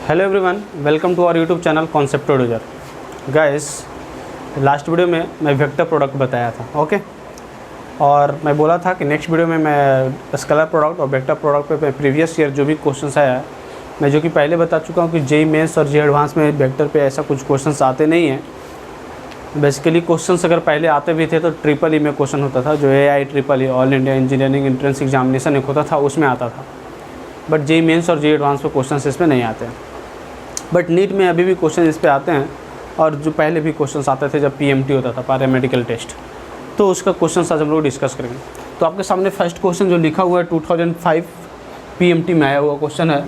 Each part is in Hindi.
Hello everyone, welcome to our YouTube channel concept producer. Guys, last video में मैं वेक्टर प्रोडक्ट बताया था, ओके। और मैं बोला था कि नेक्स्ट वीडियो में मैं स्केलर प्रोडक्ट और वेक्टर प्रोडक्ट पे प्रीवियस ईयर जो भी क्वेश्चंस आया है, मैं जो कि पहले बता चुका हूँ कि जेईई मेंस और जेईई एडवांस में वेक्टर पे ऐसा कुछ क्वेश्चंस आते नहीं हैं। बेसिकली क्वेश्चंस अगर पहले आते भी थे तो ट्रिपल ई में क्वेश्चन होता था, जो AIEEE all India engineering entrance examination एक होता था, उसमें आता था। बट जेईई मेंस और जेईई एडवांस में क्वेश्चंस इसमें नहीं आते हैं। बट नीट में अभी भी क्वेश्चन इस पे आते हैं, और जो पहले भी क्वेश्चंस आते थे जब PMT होता था, पैरामेडिकल टेस्ट, तो उसका क्वेश्चन आज हम लोग डिस्कस करेंगे। तो आपके सामने फर्स्ट क्वेश्चन जो लिखा हुआ है 2005 PMT में आया हुआ क्वेश्चन है।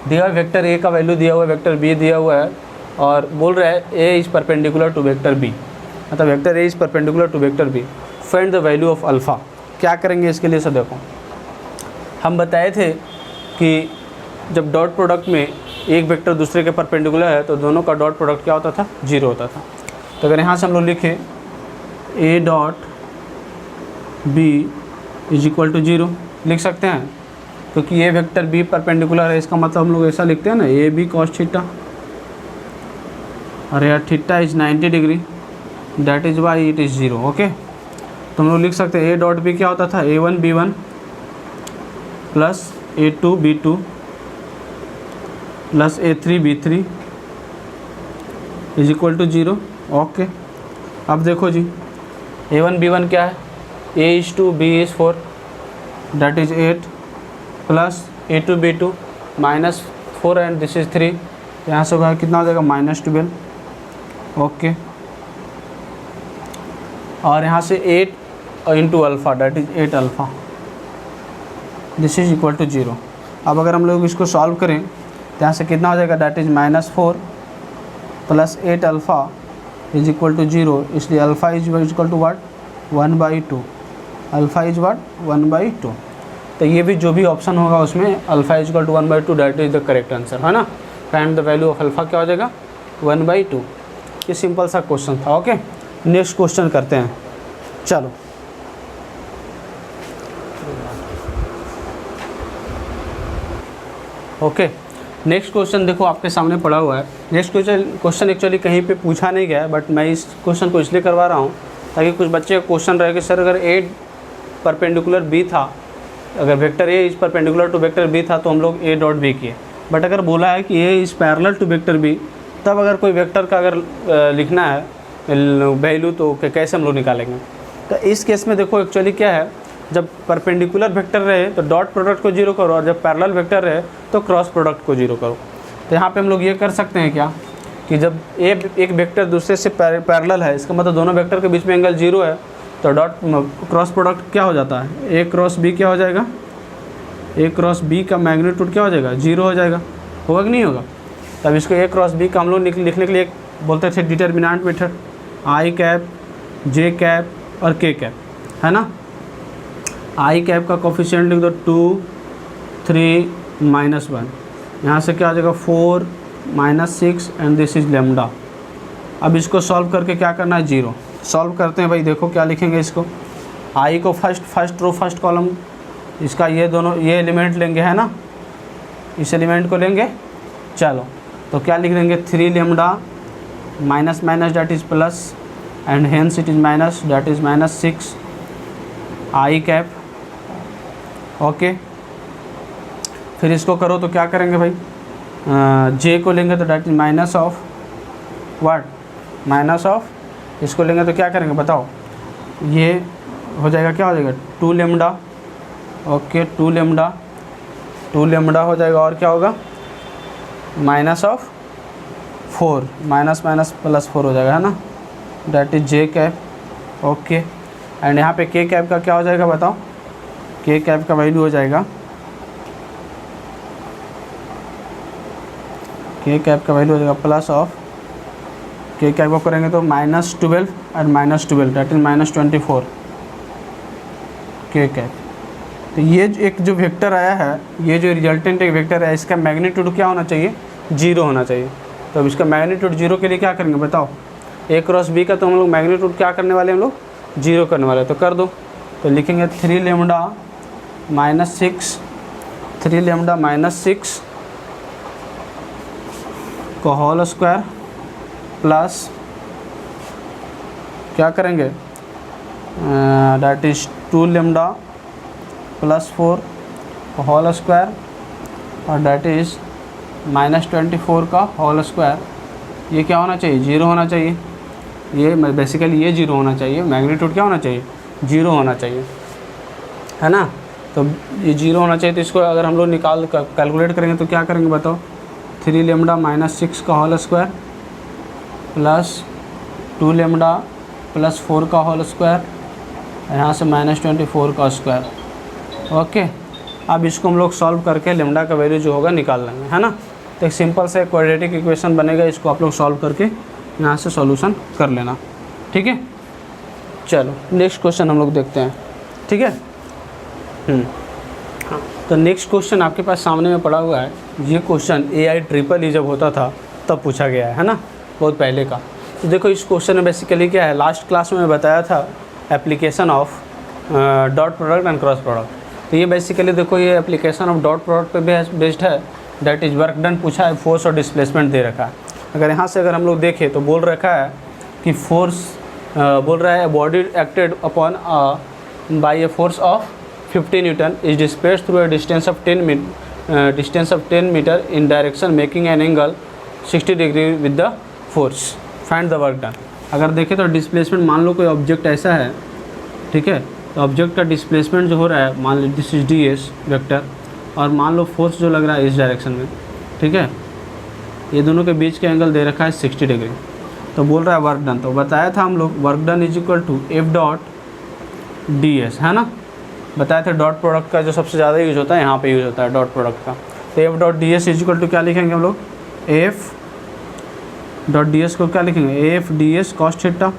दिया हुआ वेक्टर ए का वैल्यू दिया हुआ है, वेक्टर बी दिया हुआ है, और बोल रहा है A is perpendicular to vector B, मतलब vector A is perpendicular to vector B, find the value of alpha. क्या करेंगे इसके लिए? सर देखो, हम बताए थे कि जब डॉट प्रोडक्ट में एक वेक्टर दूसरे के परपेंडिकुलर है तो दोनों का डॉट प्रोडक्ट क्या होता था? 0 होता था। तो अगर यहाँ से हम लोग लिखें A dot B is equal to 0 लिख सकते हैं, क्योंकि ये वेक्टर बी परपेंडिकुलर है। इसका मतलब हम लोग ऐसा लिखते हैं ना, ए बी कॉस थीटा, और यार theta is 90 degree, that is why it is 0, okay. तो हम लोग लिख सकते हैं ए डॉट बी क्या होता था? A1 B1 plus A2 B2 plus A3 B3 is equal to 0, okay. अब देखो जी, A1 B1 क्या है? A is 2 B is 4, that is 8 plus A2 B2 minus 4 and this is 3, यहाँ से होगा कितना हो जाएगा? -12, ओके। और यहाँ से 8 into alpha, that is 8 alpha, this is equal to 0। अब अगर हम लोग इसको सॉल्व करें तो यहाँ से कितना हो जाएगा? That is -4 plus 8 alpha is equal to 0, इसलिए alpha is equal to what? 1/2। Alpha is what? 1/2। तो ये भी जो भी ऑप्शन होगा उसमें alpha is equal to 1/2, that is the correct answer, है ना। Find the value of alpha क्या हो जाएगा? 1/2। ये सिंपल सा क्वेश्चन था, ओके। नेक्स्ट क्वेश्चन करते हैं, चलो। ओके, नेक्स्ट क्वेश्चन देखो आपके सामने पड़ा हुआ है। नेक्स्ट क्वेश्चन एक्चुअली कहीं पे पूछा नहीं गया है, बट मैं इस क्वेश्चन को इसलिए करवा रहा हूँ ताकि कुछ बच्चे का क्वेश्चन रहे कि सर अगर ए परपेंडिकुलर बी था, अगर vector A is perpendicular to vector B था तो हम लोग ए डॉट बी किए। बट अगर बोला है कि A is parallel to vector B, तब अगर कोई वेक्टर का अगर लिखना है वैल्यू तो कैसे हम लोग निकालेंगे? तो इस केस में देखो एक्चुअली क्या है, जब परपेंडिकुलर वेक्टर रहे तो डॉट प्रोडक्ट को 0 करो, और जब पैरेलल वेक्टर रहे तो क्रॉस प्रोडक्ट को 0 करो। तो यहाँ पे हम लोग ये कर सकते हैं क्या कि जब एक वेक्टर दूसरे से पैरेलल है, इसका मतलब दोनों वेक्टर के बीच में एंगल 0 है, तो डॉट क्रॉस प्रोडक्ट क्या हो जाता है? ए क्रॉस बी क्या हो जाएगा? ए क्रॉस बी का मैग्नीट्यूड क्या हो जाएगा? 0 हो जाएगा, होगा कि नहीं होगा? तब इसको ए क्रॉस बी का हम लोग लिखने के लिए बोलते थे डिटर्मिनेंट मेथड, आई कैप, जे कैप और के कैप, है ना। आई कैप का कोफिशिएंट लिख दो 2, 3, -1, यहाँ से क्या आ जाएगा? 4, -6 एंड दिस इज लेमडा। अब इसको सॉल्व करके क्या करना है? 0 सॉल्व करते हैं भाई। देखो क्या लिखेंगे इसको, आई को फर्स्ट रो फर्स्ट कॉलम, इसका ये दोनों ये एलिमेंट लेंगे, है ना, इस एलिमेंट को लेंगे। चलो, तो क्या लिख देंगे? 3 lambda minus minus that is plus, and hence it is minus, that is -6 I cap, okay. फिर इसको करो तो क्या करेंगे भाई? जे को लेंगे तो that is minus of what? Minus of, इसको लेंगे तो क्या करेंगे बताओ? ये हो जाएगा, क्या हो जाएगा? 2 लेमडा, ओके, 2 लेमडा हो जाएगा, और क्या होगा? Minus of 4, minus minus plus 4 हो जाएगा, है ना, that is J cap, okay. And यहाँ पे के कैप का क्या हो जाएगा बताओ? के कैप का वैल्यू हो जाएगा, के कैप का वैल्यू हो जाएगा प्लस ऑफ, के कैप को करेंगे तो -12 एंड -12 दैट इज -24 के कैप। तो ये एक जो वेक्टर आया है, ये जो रिजल्टेंट एक वेक्टर है, इसका मैग्नीट्यूड क्या होना चाहिए? 0 होना चाहिए। तो अब इसका मैग्नीट्यूड 0 के लिए क्या करेंगे बताओ? ए क्रॉस बी का तो हम लोग मैग्नीट्यूड क्या करने वाले हैं? हम लोग 0 करने वाले हैं। तो कर दो, तो लिखेंगे 3 लेमडा -6 3 लेमडा माइनस 6 का होल स्क्वायर प्लस क्या करेंगे, दैट इज़ 2 लेमडा प्लस 4 का होल स्क्वायर और दैट इज़ -24 का होल स्क्वायर। ये क्या होना चाहिए, 0 होना चाहिए। ये बेसिकली ये 0 होना चाहिए, मैग्नीट्यूड क्या होना चाहिए, 0 होना चाहिए, है ना। तो ये 0 होना चाहिए। तो इसको अगर हम लोग निकाल कैलकुलेट करेंगे तो क्या करेंगे बताओ, 3 लेमडा माइनस 6 का whole square plus 2 lambda plus 4 का होल स्क्वायर, यहाँ से -24 का स्क्वायर। ओके, अब इसको हम लोग सॉल्व करके लेमडा का वैल्यू जो होगा निकाल लेंगे, है ना। तो एक सिंपल से क्वाड्रेटिक इक्वेशन बनेगा, इसको आप लोग सॉल्व करके यहाँ से सॉल्यूशन कर लेना, ठीक है। चलो नेक्स्ट क्वेश्चन हम लोग देखते हैं, ठीक है। हाँ, तो नेक्स्ट क्वेश्चन आपके पास सामने में पड़ा हुआ है। ये क्वेश्चन AI जब होता था तब पूछा गया है ना, बहुत पहले का। तो देखो इस क्वेश्चन में बेसिकली क्या है, लास्ट क्लास में मैं बताया था application of dot product and cross product. तो ये बेसिकली देखो ये एप्लीकेशन ऑफ डॉट प्रोडक्ट पे बेस्ड है, दैट इज़ वर्क डन पूछा है, फोर्स और डिस्प्लेसमेंट दे रखा है। अगर यहाँ से अगर हम लोग देखें तो बोल रखा है कि फोर्स बोल रहा है body acted upon by a force of 50 newton is displaced through a distance of 10 metre in direction making an angle 60 degree with the force, find the work done. अगर देखें तो डिस्प्लेसमेंट, मान लो कोई ऑब्जेक्ट ऐसा है, ठीक है, तो ऑब्जेक्ट का डिस्प्लेसमेंट जो हो रहा है, मान लो दिस इज ds वेक्टर, और मान लो फोर्स जो लग रहा है इस डायरेक्शन में, ठीक है, ये दोनों के बीच के एंगल दे रखा है 60 डिग्री। तो बोल रहा है वर्क डन, तो बताया था हम लोग work done is equal to F dot ds, है ना। बताया था डॉट प्रोडक्ट का जो सबसे ज़्यादा यूज़ होता है यहाँ पे यूज़ होता है डॉट प्रोडक्ट का। तो F dot ds is equal to क्या लिखेंगे हम लोग, F डॉट ds को क्या लिखेंगे, F ds कॉस थीटा।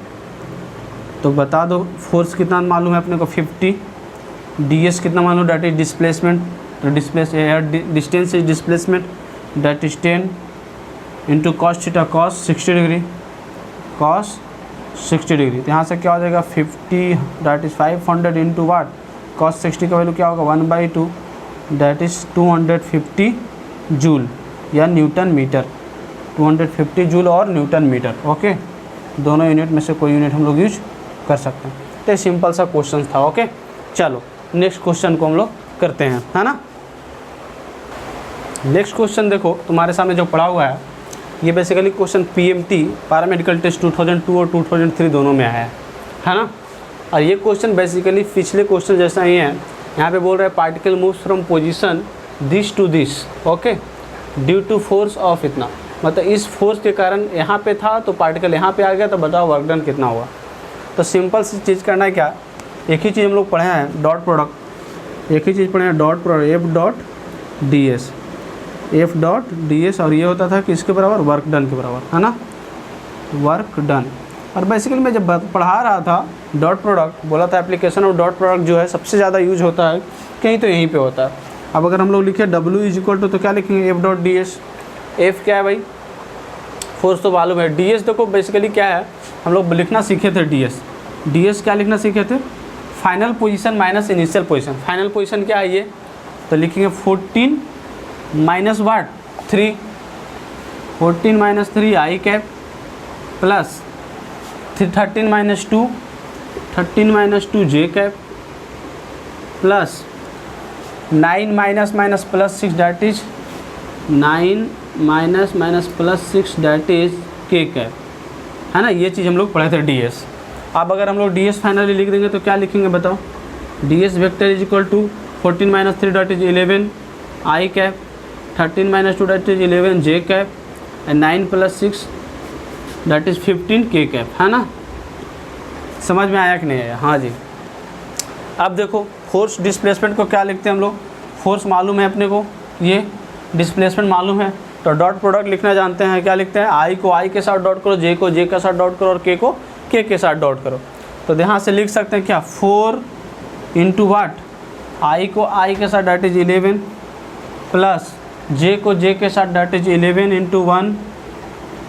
तो बता दो फोर्स कितना मालूम है अपने को 50, ds कितना मालूम, डैट इज डिस्प्लेसमेंट, तो distance is displacement, that is 10 into cos theta, cos 60 degree, cos 60 degree. तो यहाँ से क्या हो जाएगा 50, that is 500 into what, cos 60 का वैल्यू क्या होगा 1/2, डैट इज़ 250 जूल या न्यूटन मीटर, 250 जूल और न्यूटन मीटर। ओके, दोनों यूनिट में से कोई यूनिट हम लोग यूज कर सकते हैं। तो सिंपल सा क्वेश्चन था। ओके, चलो नेक्स्ट क्वेश्चन को हम लोग करते हैं, है ना। नेक्स्ट क्वेश्चन देखो तुम्हारे सामने जो पड़ा हुआ है, ये basically question PMT paramedical test 2002 और 2003 दोनों में आया है ना। और ये क्वेश्चन बेसिकली पिछले क्वेश्चन जैसा ही है। यहाँ पे बोल रहा है particle moves from position this to this, okay, due to force of इतना, मतलब इस फोर्स के कारण यहाँ पे था तो पार्टिकल यहाँ पे आ गया, तो बताओ वर्क डन कितना हुआ। तो सिंपल सी चीज़ करना है क्या, एक ही चीज़ हम लोग पढ़े हैं डॉट प्रोडक्ट, एक ही चीज़ पढ़े हैं dot product, F dot ds, F dot ds, और ये होता था कि इसके बराबर वर्क डन के बराबर, है ना, वर्क डन। और बेसिकली मैं जब पढ़ा रहा था डॉट प्रोडक्ट, बोला था एप्लीकेशन ऑफ डॉट प्रोडक्ट जो है सबसे ज़्यादा यूज होता है कहीं तो यहीं पे होता है। अब अगर हम लोग लिखे W इज इक्वल टू, तो क्या लिखेंगे F डॉट ds, F क्या है भाई, फोर्स तो मालूम है, ds देखो बेसिकली क्या है, हम लोग लिखना सीखे थे ds क्या लिखना सीखे थे, final position minus initial position. Final position क्या है ये, तो लिखेंगे 14 minus what 3, 14 minus 3 I cap plus 13 minus 2, 13 minus 2 J cap plus 9 minus minus plus 6, that is 9 minus minus plus 6, that is K cap, है ना। ये चीज़ हम लोग पढ़े थे ds। अब अगर हम लोग ds फाइनली लिख देंगे तो क्या लिखेंगे बताओ, ds vector is equal to 14 minus 3 that is 11 I cap, 13 minus 2 that is 11 J cap, and 9 plus 6 that is 15 K cap, है ना। समझ में आया कि नहीं आया, हाँ जी। अब देखो फोर्स डिस्प्लेसमेंट को क्या लिखते हैं हम लोग, फोर्स मालूम है अपने को, ये डिस्प्लेसमेंट मालूम है, तो डॉट प्रोडक्ट लिखना जानते हैं, क्या लिखते हैं, आई को आई के साथ डॉट करो, जे को जे के साथ डॉट करो, और के को के साथ डॉट करो। तो यहाँ से लिख सकते हैं क्या 4 इंटू वाट, आई को आई के साथ डैट इज 11 प्लस जे को जे के साथ डैट इज 11 इंटू 1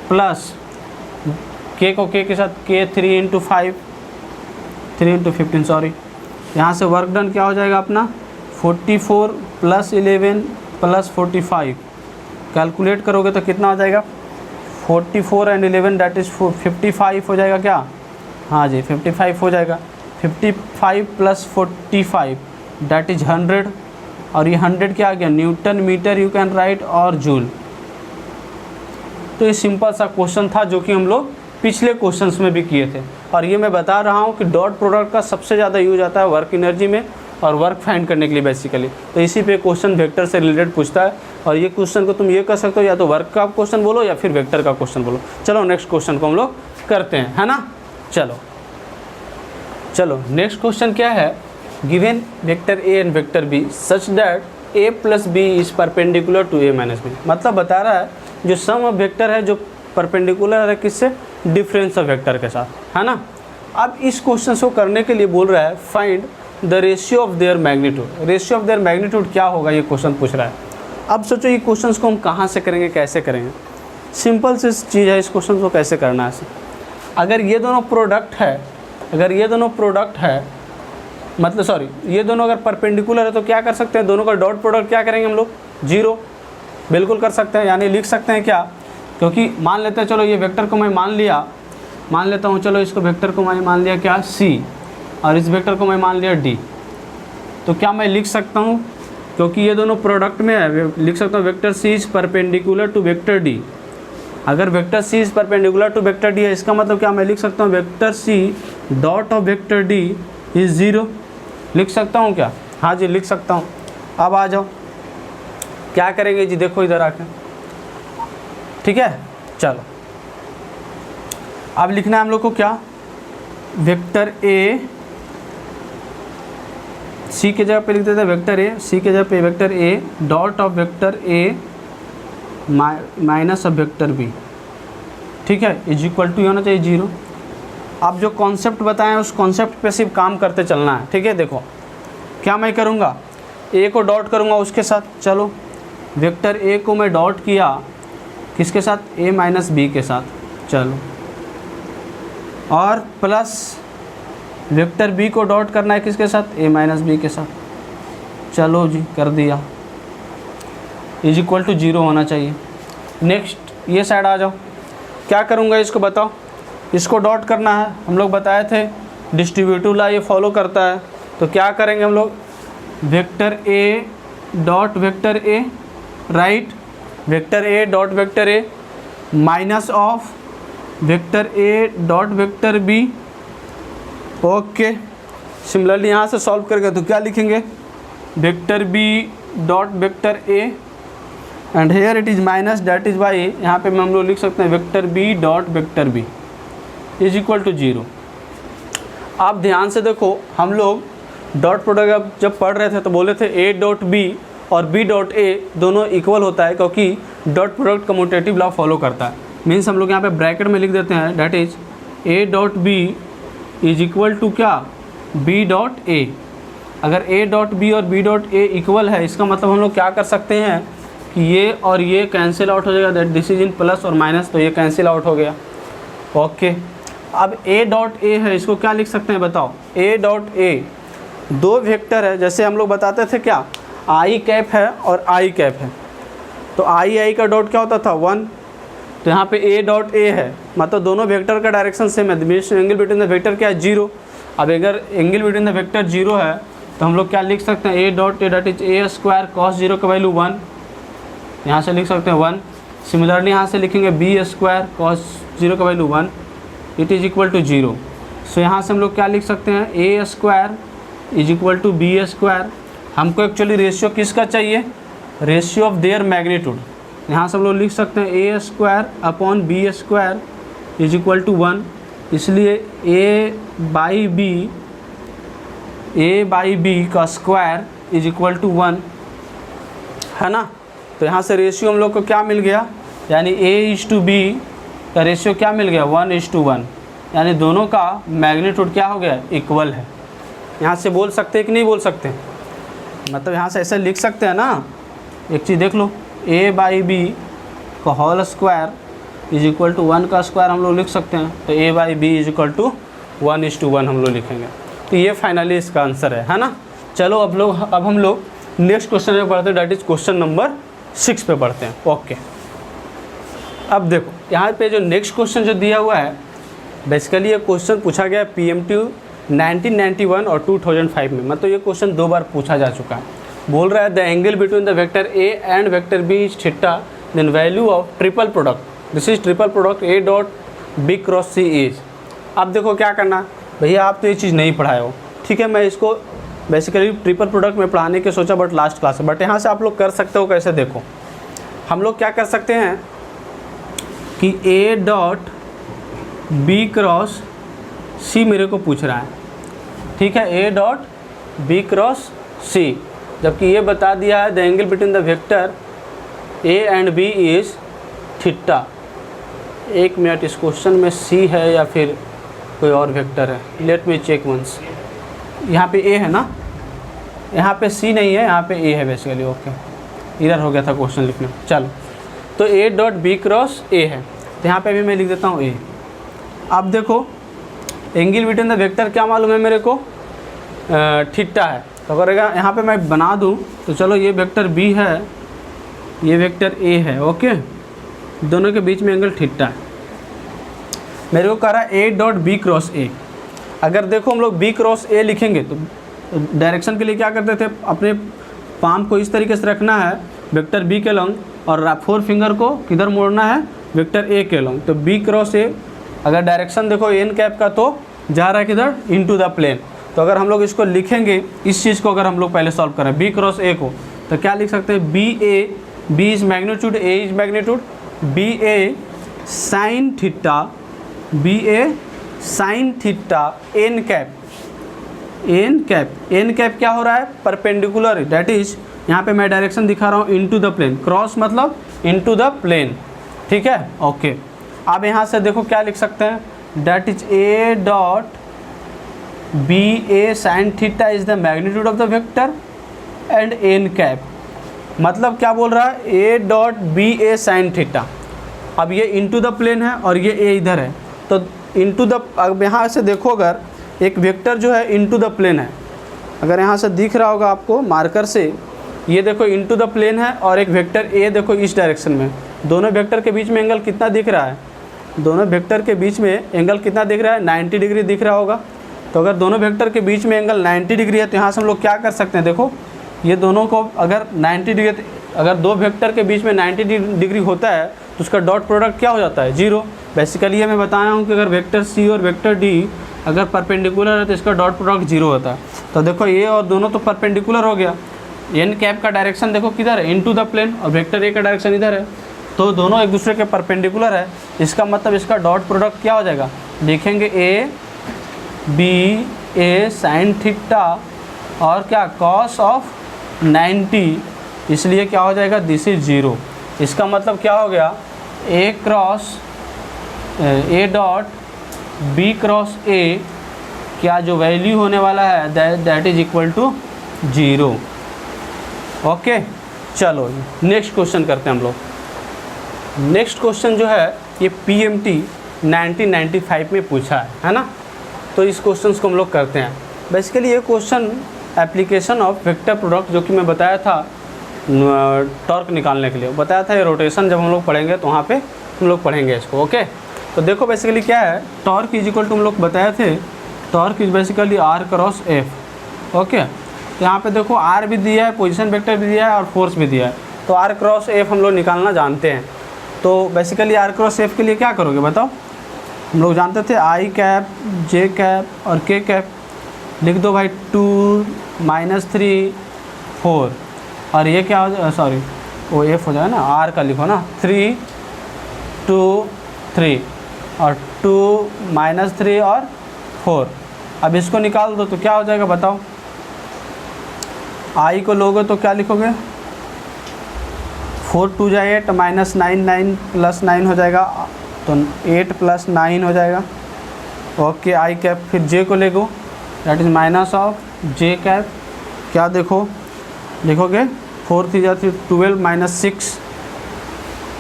प्लस के को के साथ के 3 इंटू 5, 3 इंटू 15 सॉरी। यहाँ से वर्क डन क्या हो जाएगा अपना 44 प्लस 11 प्लस 45 कैलकुलेट करोगे तो कितना आ जाएगा, 44 एंड 11 दैट इज़ 55 हो जाएगा क्या, हाँ जी 55 हो जाएगा। 55 प्लस 45 दैट इज़ 100, और ये 100 क्या आ गया, newton metre you can write और जूल। तो ये सिंपल सा क्वेश्चन था जो कि हम लोग पिछले क्वेश्चंस में भी किए थे, और ये मैं बता रहा हूँ कि डॉट प्रोडक्ट का सबसे ज़्यादा यूज आता है वर्क एनर्जी में और वर्क फाइंड करने के लिए बेसिकली। तो इसी पे क्वेश्चन वेक्टर से रिलेटेड पूछता है, और ये क्वेश्चन को तुम ये कर सकते हो या तो वर्क का क्वेश्चन बोलो या फिर वेक्टर का क्वेश्चन बोलो। चलो नेक्स्ट क्वेश्चन को हम लोग करते हैं, है ना। चलो नेक्स्ट क्वेश्चन क्या है, given vector A and vector B such that A plus B is perpendicular to A minus B. मतलब बता रहा है जो सम ऑफ वेक्टर है जो परपेंडिकुलर है किससे, डिफरेंस ऑफ वेक्टर के साथ, है ना। अब इस क्वेश्चन को करने के लिए बोल रहा है find the ratio of their magnitude. Ratio of their magnitude क्या होगा, ये क्वेश्चन पूछ रहा है। अब सोचो ये क्वेश्चन को हम कहाँ से करेंगे, कैसे करेंगे। सिंपल सी चीज़ है, इस क्वेश्चन को कैसे करना है। अगर ये दोनों प्रोडक्ट है, मतलब सॉरी ये दोनों अगर परपेंडिकुलर है तो क्या कर सकते हैं, दोनों का डॉट प्रोडक्ट क्या करेंगे हम लोग, 0 बिल्कुल कर सकते हैं। यानी लिख सकते हैं क्या, क्योंकि मान लेते हैं, चलो ये वेक्टर को मैं मान लेता हूँ, चलो इसको वेक्टर को मैं मान लिया क्या C, और इस वेक्टर को मैं मान लिया D। तो क्या मैं लिख सकता हूँ, क्योंकि ये दोनों प्रोडक्ट में है, लिख सकता हूँ vector C is perpendicular to vector D। अगर vector C is perpendicular to vector D है, इसका मतलब क्या मैं लिख सकता हूँ vector C dot of vector D is 0। लिख सकता हूँ क्या, हाँ जी लिख सकता हूँ। अब आ जाओ क्या करेंगे जी, देखो इधर आके, ठीक है। चलो अब लिखना है हम लोग को क्या, वेक्टर A C के जगह पे लिख देते हैं वेक्टर A, C के जगह पे vector A dot of vector A minus of vector B, ठीक है, इज इक्वल टू होना चाहिए 0। आप जो कॉन्सेप्ट बताएं उस कॉन्सेप्ट पे सिर्फ काम करते चलना है, ठीक है। देखो क्या मैं करूँगा, A को डॉट करूँगा उसके साथ, चलो वेक्टर A को मैं डॉट किया किसके साथ, A माइनस B के साथ, चलो, और plus vector B co dot करना है किसके साथ, A माइनस B के साथ, चलो जी कर दिया, इज इक्वल टू 0 होना चाहिए। नेक्स्ट ये साइड आ जाओ, क्या करूँगा इसको बताओ, इसको डॉट करना है, हम लोग बताए थे डिस्ट्रीब्यूटिव लॉ ये फॉलो करता है। तो क्या करेंगे हम लोग, vector A dot vector A right, vector A dot vector A minus of vector A dot vector B, okay. Similarly यहाँ से सॉल्व करके तो क्या लिखेंगे, vector B dot vector A and here it is minus that is Y, यहाँ पे हम लोग लिख सकते हैं vector B dot vector B is equal to 0। आप ध्यान से देखो, हम लोग डॉट प्रोडक्ट जब पढ़ रहे थे तो बोले थे A डॉट B और B डॉट A दोनों इक्वल होता है, क्योंकि dot product commutative law follow करता है। मीन्स हम लोग यहाँ पे ब्रैकेट में लिख देते हैं that is A dot B is equal to क्या, B डॉट A। अगर A डॉट B और B डॉट A इक्वल है, इसका मतलब हम लोग क्या कर सकते हैं कि ये और ये कैंसिल आउट हो जाएगा, that this is in plus और माइनस, तो ये कैंसिल आउट हो गया, ओके। अब A डॉट A है, इसको क्या लिख सकते हैं बताओ, A डॉट A दो वेक्टर है, जैसे हम लोग बताते थे क्या, आई कैप है और आई कैप है, तो आई का डॉट क्या होता था 1, तो यहाँ पे A डॉट A है, मतलब दोनों वेक्टर का डायरेक्शन सेम है, एंगल बिटवीन द वेक्टर क्या है 0। अब अगर एंगल बिटवीन द वेक्टर 0 है तो हम लोग क्या लिख सकते हैं, A dot A dot is A square cos 0 का वैल्यू 1, यहाँ से लिख सकते हैं 1। सिमिलरली यहाँ से लिखेंगे B स्क्वायर कॉस 0 का value 1, it is equal to 0। So यहाँ से हम लोग क्या लिख सकते हैं, A square is equal to B square. हमको एक्चुअली रेशियो किसका चाहिए, रेशियो ऑफ देयर मैग्नीट्यूड। यहाँ से हम लोग लिख सकते हैं A square upon B square is equal to 1, इसलिए A बाई B का स्क्वायर इज इक्वल टू 1, है ना। तो यहाँ से रेशियो हम लोग को क्या मिल गया, यानी A/B का रेशियो क्या मिल गया, 1:1, यानी दोनों का मैग्नीट्यूड क्या हो गया, इक्वल है। यहाँ से बोल सकते हैं कि नहीं बोल सकते, मतलब यहाँ से ऐसे लिख सकते हैं ना। एक चीज़ देख लो, A/B का whole square is equal to 1 का स्क्वायर हम लोग लिख सकते हैं, तो A/B इज इक्वल टू 1:1 हम लोग लिखेंगे। तो ये फाइनली इसका आंसर है ना। चलो अब हम लोग नेक्स्ट क्वेश्चन में पढ़ते हैं, डेट इज क्वेश्चन नंबर 6 पे पढ़ते हैं। ओके, अब देखो यहाँ पे जो नेक्स्ट क्वेश्चन जो दिया हुआ है, बेसिकली ये क्वेश्चन पूछा गया PMT 1991 और 2005 में, मतलब ये क्वेश्चन 2 बार पूछा जा चुका है। बोल रहा है the angle between the vector A and vector B is theta, then value of triple product, this is triple product A dot B cross C is. अब देखो क्या करना भैया, आप तो ये चीज़ नहीं पढ़ाए हो, ठीक है, मैं इसको बेसिकली ट्रिपल प्रोडक्ट में पढ़ाने के सोचा बट लास्ट क्लास है, बट यहाँ से आप लोग कर सकते हो कैसे, देखो हम लोग क्या कर सकते हैं कि A dot B cross C मेरे को पूछ रहा है, ठीक है, A dot B cross C, जबकि ये बता दिया है the angle between the vector A and B is theta. एक मिनट, इस क्वेश्चन में सी है या फिर कोई और वेक्टर है, लेट मी चेक वंस। यहाँ पे ए है ना, यहाँ पे सी नहीं है, यहाँ पे ए है बेसिकली। ओके, इधर हो गया था क्वेश्चन लिखने। चलो, तो A dot B cross A है, तो यहाँ पे भी मैं लिख देता हूँ ए। अब देखो एंगल बिटवीन द वेक्टर क्या मालूम है मेरे को, थीटा है। तो अगर यहाँ पे मैं बना दूँ तो चलो, ये वेक्टर बी है, ये वेक्टर ए है, ओके, दोनों के बीच में एंगल थीटा है। मेरे को कह रहा है A dot B cross A. अगर देखो हम लोग बी क्रॉस ए लिखेंगे तो डायरेक्शन के लिए क्या करते थे, अपने पाम को इस तरीके से रखना है वेक्टर बी के लॉन्ग, और 4 फिंगर को किधर मोड़ना है, वेक्टर ए के लॉन्ग। तो बी क्रॉस ए, अगर डायरेक्शन देखो एन कैप का तो जा रहा है किधर, इनटू द प्लेन। तो अगर हम लोग इसको लिखेंगे, इस चीज़ को अगर हम लोग पहले सॉल्व करें बी क्रॉस ए को, तो क्या लिख सकते हैं, B A, B is magnitude, A is magnitude, B A sine theta, B A sine theta N cap, N cap, N cap क्या हो रहा है, परपेंडिकुलर, दैट इज यहाँ पे मैं डायरेक्शन दिखा रहा हूँ इनटू द प्लेन, क्रॉस मतलब इनटू द प्लेन, ठीक है। ओके, अब यहाँ से देखो क्या लिख सकते हैं, that is A dot B A sine theta is the magnitude of the vector and N cap, मतलब क्या बोल रहा है, A dot B A sine theta. अब ये इनटू द प्लेन है और ये ए इधर है, तो इनटू द, अब यहाँ से देखो अगर एक वेक्टर जो है इनटू द प्लेन है, अगर यहाँ से दिख रहा होगा आपको मार्कर से, ये देखो इनटू द प्लेन है, और एक वेक्टर ए देखो इस डायरेक्शन में, दोनों वेक्टर के बीच में एंगल कितना दिख रहा है, दोनों वेक्टर के बीच में एंगल कितना दिख रहा है, 90 डिग्री दिख रहा होगा। तो अगर दोनों वेक्टर के बीच में एंगल 90 डिग्री है, तो यहाँ से हम लोग क्या कर सकते हैं, देखो ये दोनों को अगर 90 डिग्री, अगर दो वेक्टर के बीच में 90 डिग्री होता है तो उसका डॉट प्रोडक्ट क्या हो जाता है, 0। बेसिकली ये मैं बताया हूँ कि अगर वेक्टर सी और वेक्टर डी अगर परपेंडिकुलर है तो इसका डॉट प्रोडक्ट 0 होता है। तो देखो ये और दोनों तो परपेंडिकुलर हो गया, एन कैप का डायरेक्शन देखो किधर है, इनटू द प्लेन, और वेक्टर ए का डायरेक्शन इधर है, तो दोनों एक दूसरे के परपेंडिकुलर है। इसका मतलब इसका डॉट प्रोडक्ट क्या हो जाएगा, देखेंगे A B A sine theta और क्या कॉस ऑफ 90, इसलिए क्या हो जाएगा, दिस इज 0। इसका मतलब क्या हो गया, A cross A dot B cross A क्या जो वैल्यू होने वाला है that is equal to 0। Okay, चलो नेक्स्ट क्वेश्चन करते हैं हम लोग। नेक्स्ट क्वेश्चन जो है ये PMT 1995 में पूछा है ना, तो इस क्वेश्चन को हम लोग करते हैं। बेसिकली ये question application of vector product, जो कि मैं बताया था टॉर्क निकालने के लिए बताया था, ये रोटेशन जब हम लोग पढ़ेंगे तो वहाँ पे हम लोग पढ़ेंगे इसको। ओके, तो देखो बेसिकली क्या है, टॉर्क इज इक्वल टू, हम लोग बताए थे torque is basically R cross F. Okay, तो यहाँ पे देखो आर भी दिया है, पोजीशन वेक्टर भी दिया है और फोर्स भी दिया है, तो आर क्रॉस एफ हम लोग निकालना जानते हैं। तो बेसिकली आर क्रॉस एफ के लिए क्या करोगे बताओ, हम लोग जानते थे आई कैप, जे कैप और के कैप, लिख दो भाई 2 -3 4, और ये क्या हो, सॉरी वो एफ हो जाए ना, आर का लिखो ना, 3 2 3 और 2 -3 और 4। अब इसको निकाल दो तो क्या हो जाएगा बताओ, आई को लोगे तो क्या लिखोगे, 4 2 जाए 8 -9 9 + 9 हो जाएगा, तो 8 + 9 हो जाएगा। ओके, आई कैप, फिर जे को लेगो that is minus of J cap, क्या देखो लिखोगे 4 3 जा 12 -6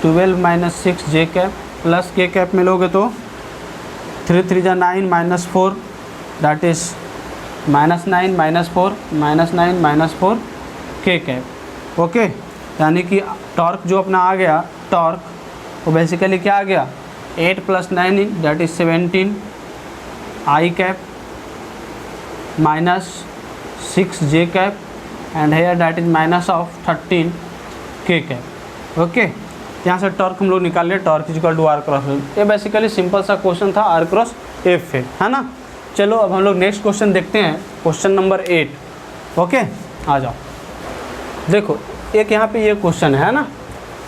12 -6 जे कैप प्लस के कैप में लोगे तो 3 3 जा 9 -4 दैट इज -9 -4 -9 -4 के कैप। ओके, यानी कि टॉर्क जो अपना आ गया, टॉर्क वो बेसिकली क्या आ गया, 8 + 9 that is 17 I cap minus 6 J cap and here that is minus of 13 K cap. Okay, यहाँ से टॉर्क हम लोग निकाल लिया, torque equal to R cross F. ये बेसिकली सिंपल सा क्वेश्चन था, आर क्रॉस एफ है ना। चलो अब हम लोग नेक्स्ट क्वेश्चन देखते हैं, क्वेश्चन नंबर 8। ओके, आ जाओ। देखो एक यहाँ पे ये क्वेश्चन है ना।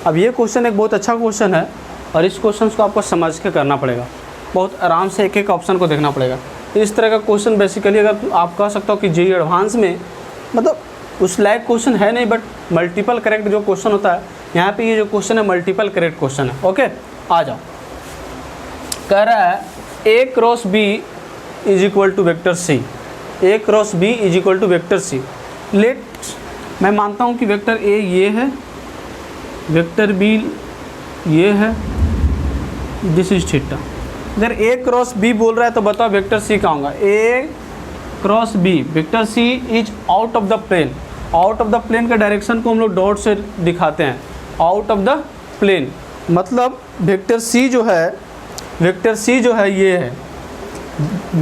अब ये क्वेश्चन एक बहुत अच्छा क्वेश्चन है और इस क्वेश्चन को आपको समझ के करना पड़ेगा, बहुत आराम से एक एक ऑप्शन को देखना पड़ेगा। इस तरह का क्वेश्चन बेसिकली अगर आप कह सकते हो कि जेईई एडवांस में मतलब उस लायक क्वेश्चन है नहीं, बट मल्टीपल करेक्ट जो क्वेश्चन होता है, यहाँ पे ये जो क्वेश्चन है मल्टीपल करेक्ट क्वेश्चन है। ओके, आ जाओ। कह रहा है A cross B is equal to vector C, A cross B is equal to vector C। Let, मैं मानता हूँ कि वेक्टर A ये है, वेक्टर B ये है, दिस इज थीटा। अगर A क्रॉस B बोल रहा है तो बताओ वेक्टर C कहाँ होगा। A cross B, vector C is out of the plane. Out of the plane के डायरेक्शन को हम लोग डॉट से दिखाते हैं, आउट ऑफ द प्लेन। मतलब वेक्टर C जो है, वेक्टर C जो है ये है,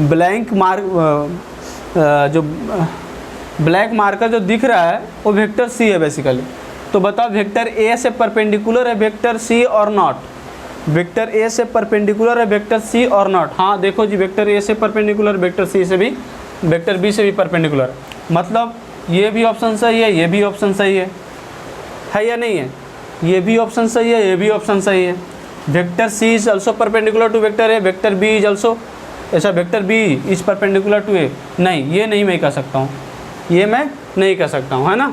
ब्लैंक मार्क जो ब्लैक मार्कर जो दिख रहा है वो वेक्टर C है बेसिकली। तो बताओ वेक्टर A से परपेंडिकुलर है वेक्टर C और नॉट, वेक्टर A से परपेंडिकुलर है वेक्टर C और नॉट। हाँ देखो जी, वेक्टर A से परपेंडिकुलर, वेक्टर C से भी, वेक्टर B से भी परपेंडिकुलर। मतलब ये भी ऑप्शन सही है, ये भी ऑप्शन सही है या नहीं है? ये भी ऑप्शन सही है, ये भी ऑप्शन सही है। Vector C is also perpendicular to vector A, vector B is also, ऐसा vector B is perpendicular to A। नहीं, ये नहीं मैं कह सकता हूँ, ये मैं नहीं कह सकता हूँ, है ना।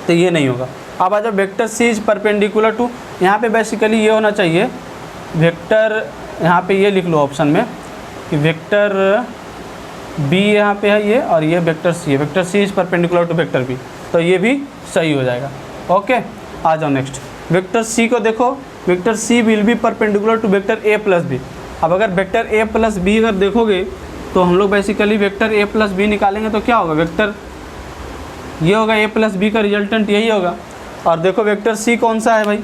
तो ये नहीं होगा। अब आ जाओ, vector C is perpendicular to, यहाँ पे बेसिकली ये होना चाहिए वेक्टर, यहाँ पे ये लिख लो ऑप्शन में कि वेक्टर B यहाँ पे है ये, और ये वेक्टर C है, vector C is perpendicular to vector B, तो ये भी सही हो जाएगा। ओके, आ जाओ नेक्स्ट। वेक्टर C को देखो, vector C will be perpendicular to vector A plus B। अब अगर वेक्टर A प्लस B अगर देखोगे तो हम लोग basically vector A plus B निकालेंगे तो क्या होगा, वेक्टर ये होगा, A प्लस B का रिजल्टेंट यही होगा। और देखो वेक्टर C कौन सा है भाई,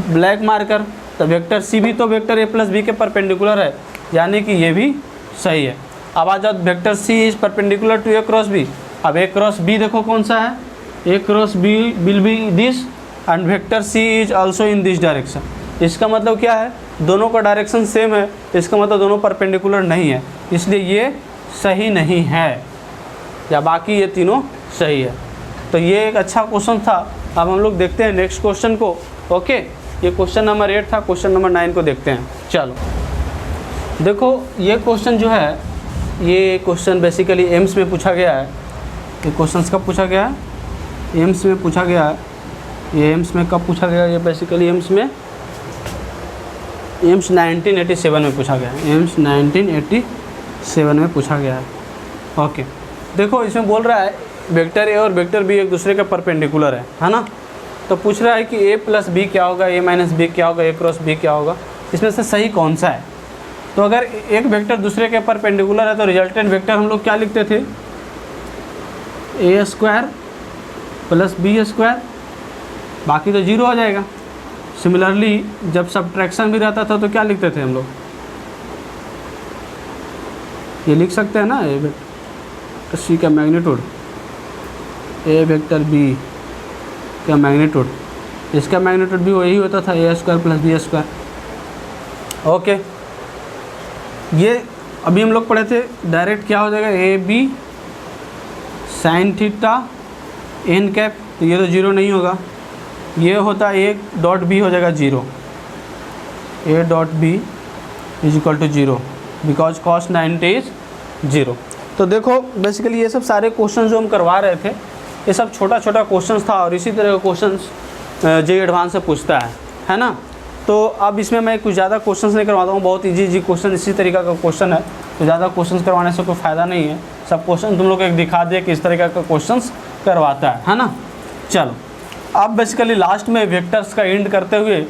ब्लैक मार्कर, तो वेक्टर C भी तो वेक्टर A प्लस B के परपेंडिकुलर है, यानी कि ये भी सही है। अब आ जाओ, vector C is perpendicular to A cross B। अब A क्रॉस B देखो कौन सा है, A cross B will be this and vector C is also in this direction. इसका मतलब क्या है, दोनों का डायरेक्शन सेम है, इसका मतलब दोनों परपेंडिकुलर नहीं है, इसलिए ये सही नहीं है, या बाकी ये तीनों सही है। तो ये एक अच्छा क्वेश्चन था। अब हम लोग देखते हैं नेक्स्ट क्वेश्चन को। ओके, ये क्वेश्चन नंबर 8 था, क्वेश्चन नंबर 9 को देखते हैं। चलो देखो, ये क्वेश्चन जो है, ये क्वेश्चन बेसिकली एम्स में पूछा गया है। ये क्वेश्चन कब पूछा गया है, एम्स में पूछा गया है। ये एम्स में कब पूछा गया, ये बेसिकली एम्स 1987 में पूछा गया है, एम्स 1987 में पूछा गया है। ओके, देखो इसमें बोल रहा है वेक्टर A और वेक्टर B एक दूसरे के परपेंडिकुलर है ना। तो पूछ रहा है कि A प्लस B क्या होगा, A माइनस B क्या होगा, A क्रॉस B क्या होगा, इसमें से सही कौन सा है। तो अगर एक वेक्टर दूसरे के परपेंडिकुलर है तो रिजल्टेंट वेक्टर हम लोग क्या लिखते थे, A square plus B square, बाकी तो जीरो हो जाएगा। सिमिलरली जब सब्ट्रैक्शन भी रहता था तो क्या लिखते थे हम लोग, ये लिख सकते हैं ना, A वेक्टर C का मैग्नीट्यूड, A वेक्टर B का मैग्नीट्यूड, इसका मैग्नीट्यूड भी वही होता था, A square plus B square. Okay, ये अभी हम लोग पढ़े थे, डायरेक्ट क्या हो जाएगा, A B sine theta N cap, तो ये तो जीरो नहीं होगा, ये होता है ए डॉट बी हो जाएगा zero, A dot B is equal to zero because cos 90 is zero. तो देखो बेसिकली ये सब सारे क्वेश्चन जो हम करवा रहे थे, ये सब छोटा छोटा क्वेश्चन था, और इसी तरह का क्वेश्चन जेईई एडवांस से पूछता है ना। तो अब इसमें मैं कुछ ज़्यादा क्वेश्चंस नहीं करवाता हूँ, बहुत इजी क्वेश्चन इसी तरीका का क्वेश्चन है, तो ज़्यादा क्वेश्चंस करवाने से कोई फ़ायदा नहीं है। सब क्वेश्चन तुम लोग एक दिखा दे कि इस तरीका का क्वेश्चंस करवाता है ना। चलो अब बेसिकली लास्ट में वेक्टर्स का एंड करते हुए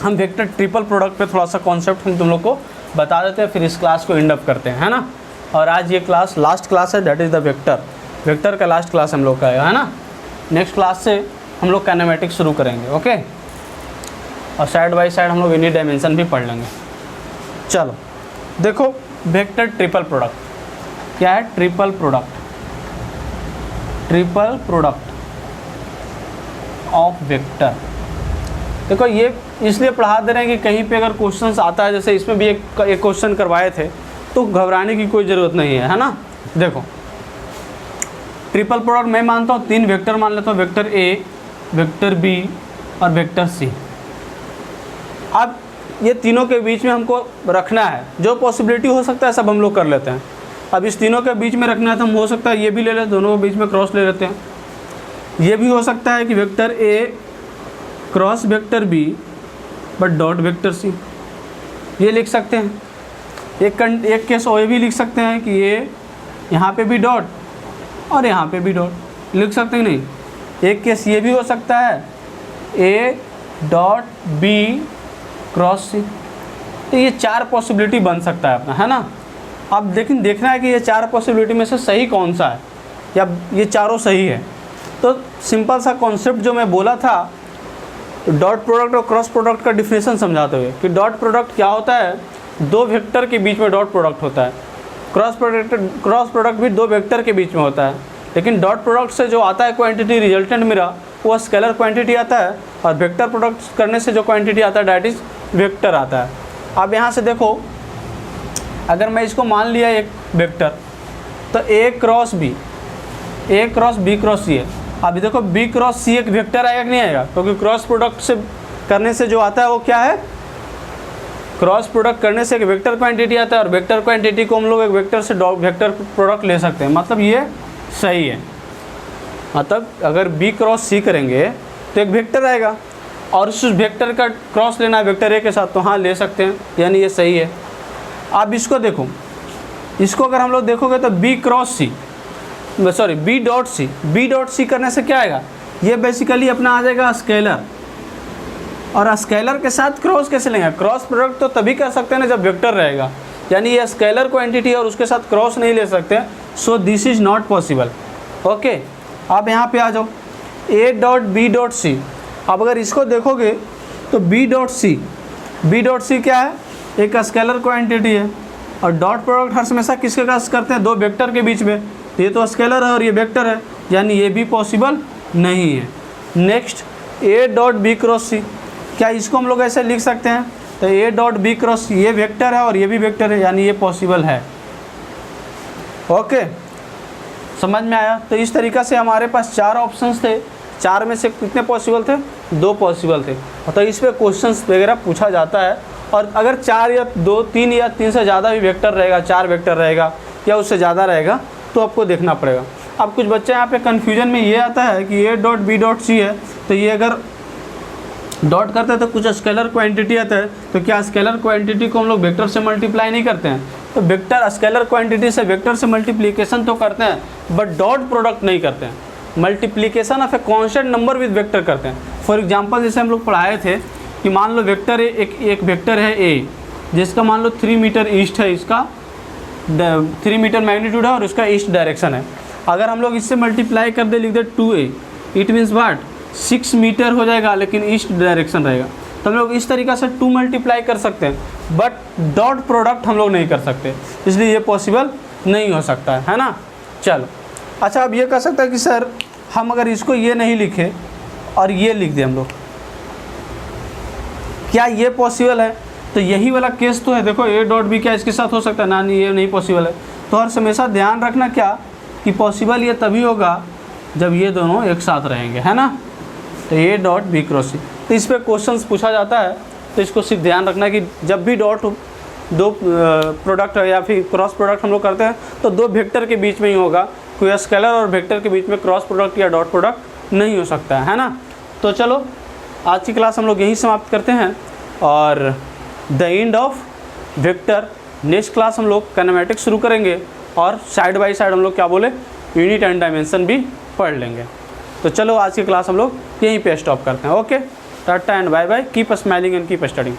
हम वेक्टर ट्रिपल प्रोडक्ट पे थोड़ा सा कॉन्सेप्ट हम तुम लोग को बता देते हैं, फिर इस क्लास को एंड अप करते हैं, है ना। और आज ये क्लास लास्ट क्लास है, that is the vector. Vector का लास्ट क्लास हम लोग का है ना। नेक्स्ट क्लास से हम लोग काइनेमेटिक्स शुरू करेंगे, ओके। और साइड बाय साइड हम लोग यूनिट डायमेंशन भी पढ़ लेंगे। चलो देखो, वेक्टर ट्रिपल प्रोडक्ट क्या है? Triple product of vector. देखो ये इसलिए पढ़ा दे रहे हैं कि कहीं पे अगर क्वेश्चंस आता है, जैसे इसमें भी एक क्वेश्चन करवाए थे, तो घबराने की कोई ज़रूरत नहीं है ना। देखो ट्रिपल प्रोडक्ट मैं मानता हूँ 3 वेक्टर मान लेता हूँ, वेक्टर ए, वेक्टर बी और वेक्टर सी। अब ये तीनों के बीच में हमको रखना है, जो पॉसिबिलिटी हो सकता है सब हम लोग कर लेते हैं। अब इस तीनों के बीच में रखना है तो हम हो सकता है ये भी ले लें, दोनों के बीच में क्रॉस ले लेते हैं। ये भी हो सकता है कि vector A cross vector B but dot vector C, ये लिख सकते हैं। एक केस और भी लिख सकते हैं कि ये यहाँ पे भी डॉट और यहाँ पे भी डॉट लिख सकते हैं। नहीं, एक केस ये भी हो सकता है ए डॉट बी क्रॉस सी। तो ये 4 पॉसिबिलिटी बन सकता है अपना, है ना। अब लेकिन देखना है कि ये 4 पॉसिबिलिटी में से सही कौन सा है, या ये चारों सही है। तो सिंपल सा कॉन्सेप्ट जो मैं बोला था डॉट प्रोडक्ट और क्रॉस प्रोडक्ट का डिफिनेशन समझाते हुए, कि डॉट प्रोडक्ट क्या होता है? 2 वेक्टर के बीच में डॉट प्रोडक्ट होता है। क्रॉस प्रोडक्ट भी 2 वेक्टर के बीच में होता है। लेकिन डॉट प्रोडक्ट से जो आता है क्वांटिटी रिजल्टेंट मेरा, वो स्केलर क्वांटिटी आता है, और वेक्टर प्रोडक्ट करने से जो क्वांटिटी आता है डैट इज वेक्टर आता है। अब यहाँ से देखो, अगर मैं इसको मान लिया एक वेक्टर, तो ए क्रॉस बी क्रॉस सी है। अभी देखो बी क्रॉस सी एक वेक्टर आएगा कि नहीं आएगा? क्योंकि क्रॉस प्रोडक्ट से करने से जो आता है वो क्या है? क्रॉस प्रोडक्ट करने से एक वेक्टर क्वांटिटी आता है, और वेक्टर क्वांटिटी को हम लोग एक वेक्टर से वेक्टर प्रोडक्ट ले सकते हैं। मतलब ये सही है। मतलब अगर बी क्रॉस सी करेंगे तो एक वेक्टर आएगा, और उस वेक्टर का क्रॉस लेना है वेक्टर ए के साथ, तो हाँ ले सकते हैं, यानी ये सही है। अब इसको देखो, इसको अगर हम लोग देखोगे तो बी डॉट सी करने से क्या आएगा? ये बेसिकली अपना आ जाएगा स्केलर, और स्केलर के साथ क्रॉस कैसे लेंगे? क्रॉस प्रोडक्ट तो तभी कर सकते हैं ना जब वेक्टर रहेगा, यानी ये स्केलर क्वांटिटी और उसके साथ क्रॉस नहीं ले सकते। So this is not possible, okay. अब यहाँ पे आ जाओ, A dot B dot C. अब अगर इसको देखोगे तो बी डॉट सी क्या है? एक स्केलर क्वांटिटी है, और डॉट प्रोडक्ट हर हमेशा किसके साथ करते हैं? 2 वेक्टर के बीच में। ये तो स्केलर है और ये वेक्टर है, यानी ये भी पॉसिबल नहीं है। Next, A dot B cross C, क्या इसको हम लोग ऐसे लिख सकते हैं? तो A dot B cross C, ये वेक्टर है और ये भी वेक्टर है, यानी ये पॉसिबल है, ओके। समझ में आया? तो इस तरीक़ा से हमारे पास 4 ऑप्शंस थे, 4 में से कितने पॉसिबल थे? 2 पॉसिबल थे। तो इस पर क्वेश्चंस वगैरह पूछा जाता है, और अगर 4 या 2, 3 या 3 से ज़्यादा भी वेक्टर रहेगा, 4 वेक्टर रहेगा या उससे ज़्यादा रहेगा, तो आपको देखना पड़ेगा। अब कुछ बच्चे यहाँ पे कन्फ्यूजन में ये आता है कि A dot B dot C है, तो ये अगर डॉट करते हैं तो कुछ स्केलर क्वांटिटी आता है, तो क्या स्केलर क्वांटिटी को हम लोग वेक्टर से मल्टीप्लाई नहीं करते हैं? तो वेक्टर स्केलर क्वांटिटी से वेक्टर से मल्टीप्लिकेशन तो करते हैं, बट डॉट प्रोडक्ट नहीं करते हैं। Multiplication of a constant number with vector करते हैं। फॉर एग्जांपल जैसे हम लोग पढ़ाए थे कि मान लो वेक्टर एक वेक्टर है ए, जिसका मान लो 3 मीटर ईस्ट है, इसका 3 मीटर मैग्नीट्यूड है और उसका ईस्ट डायरेक्शन है। अगर हम लोग इससे मल्टीप्लाई कर दे, लिख दे 2a, it means what 6 metre हो जाएगा, लेकिन ईस्ट डायरेक्शन रहेगा। तो हम लोग इस तरीक़ा से 2 मल्टीप्लाई कर सकते हैं, बट डॉट प्रोडक्ट हम लोग नहीं कर सकते, इसलिए ये पॉसिबल नहीं हो सकता है ना। चलो अच्छा, अब ये कह सकता है कि सर हम अगर इसको ये नहीं लिखे और ये लिख दें हम लोग, क्या ये पॉसिबल है? तो यही वाला केस तो है। देखो ए डॉट बी क्या इसके साथ हो सकता है? ना, नहीं, ये नहीं पॉसिबल है। तो हर हमेशा ध्यान रखना क्या, कि पॉसिबल ये तभी होगा जब ये दोनों एक साथ रहेंगे, है ना। तो ए डॉट बी क्रॉस सी, तो इस पर क्वेश्चंस पूछा जाता है, तो इसको सिर्फ ध्यान रखना कि जब भी डॉट 2 प्रोडक्ट या फिर क्रॉस प्रोडक्ट हम लोग करते हैं तो 2 वेक्टर के बीच में ही होगा, कोई स्केलर और वेक्टर के बीच में क्रॉस प्रोडक्ट या डॉट प्रोडक्ट नहीं हो सकता है ना। तो चलो आज की क्लास हम लोग यहीं समाप्त करते हैं, और the end of vector. Next class हम लोग काइनेमेटिक्स शुरू करेंगे, और साइड बाय साइड हम लोग क्या बोले, यूनिट एंड डायमेंशन भी पढ़ लेंगे। तो चलो आज की क्लास हम लोग यहीं पे स्टॉप करते हैं। Okay, tata and bye bye, keep smiling and keep studying.